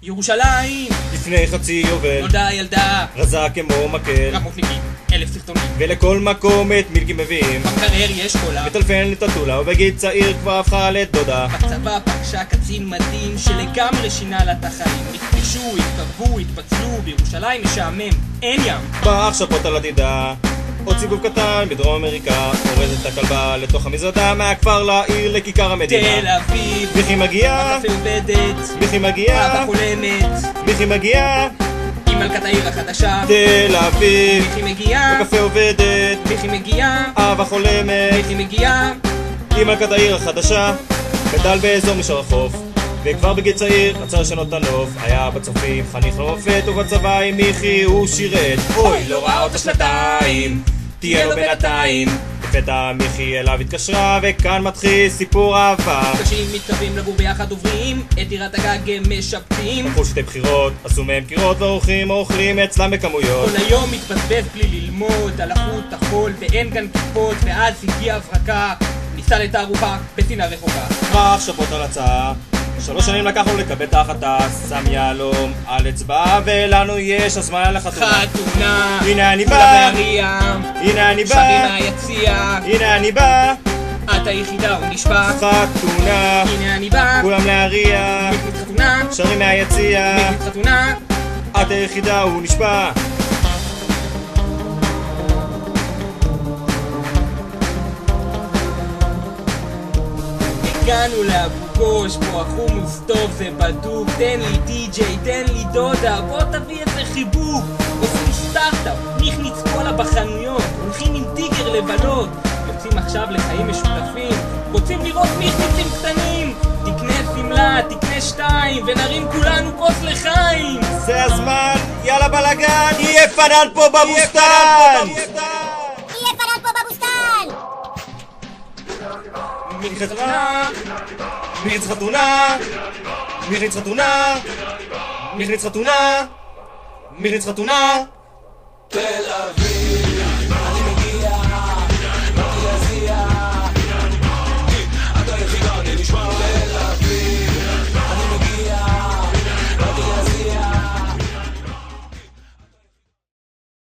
ירושלים! לפני חצי יובל נולדה ילדה רזה כמו מקל, רמות ליגים, 1000 סרטונים, ולכל מקום את מילקי מביאים. במקרר יש קולה, מטלפן לטטולה, ובגיל צעיר כבר הפכה לדודה. בצבא פגשה קצין מדהים שלגמרי שינה לה את החיים. נפגשו, התקרבו, התפצלו, בירושלים משעמם, אין ים. בא עכשיו פוט על עתידה, עוד סיבוב קטן בדרום אמריקה, אורזת את הכלבה לתוך המזרדה, מהכפר לעיר לכיכר המדינה. תל אביב, ביחי מגיעה, בקפה עובדת, ביחי מגיעה, אבא חולמת, ביחי מגיעה, עם מלכת העיר החדשה. תל אביב, ביחי מגיעה, בקפה עובדת, ביחי מגיעה, אבא חולמת, ביחי מגיעה. עם מלכת העיר החדשה, גדל באזור מישור החוף, וכבר בגיל צעיר רצה לשנות את הנוף. היה בצופים חניך למופת, ובצבא עם מיכי הוא שירת. אוי, לא ראה אותה שנתיים, תהיה לו בינתיים. לפתע מיכי אליו התקשרה, וכאן מתחיל סיפור אהבה. אנשים מתקרבים לגור ביחד, עוברים את דירת הגג הם משפצים. הלכו שתי בחירות, עשו מהם קירות, והאורחים אוכלים אצלם בכמויות. כל היום מתבזבז בלי ללמוד על החוט החול ואין גן כיפות, ואז הגיעה הברקה, ניסה לתערוכה בסינה רחוקה. כך שפות על הצעה, 3 שנים לקחנו לקבל את ההחלטה, שם יהלום על אצבע, ולנו יש הזמן לחתונה. חתונה, הנה אני כולם בא, מהריע, הנה אני שרים בא, מהיציע, הנה אני בא, את היחידה הוא נשבע. חתונה, הנה אני בא, כולם להריע, מקליט חתונה, שרים מהיציע, מקליט חתונה. את היחידה הוא נשבע. הגענו לאבו גוש, פה החומוס טוב זה בדוק, תן לי די-ג'יי, תן לי דודה, בוא תביא איזה חיבוק. עושים סטארט-אפ, נכניס קולה בחנויות, הולכים עם טיגר לבלות, יוצאים עכשיו לחיים משותפים, רוצים לראות מכניסים קטנים, תקנה סמלה, תקנה 2, ונרים כולנו כוס לחיים. זה הזמן, יאללה בלגן, יהיה פנן פה בבוסטן! מיכי חתונה, מיכי חתונה, מיכי חתונה, מיכי חתונה, מיכי חתונה.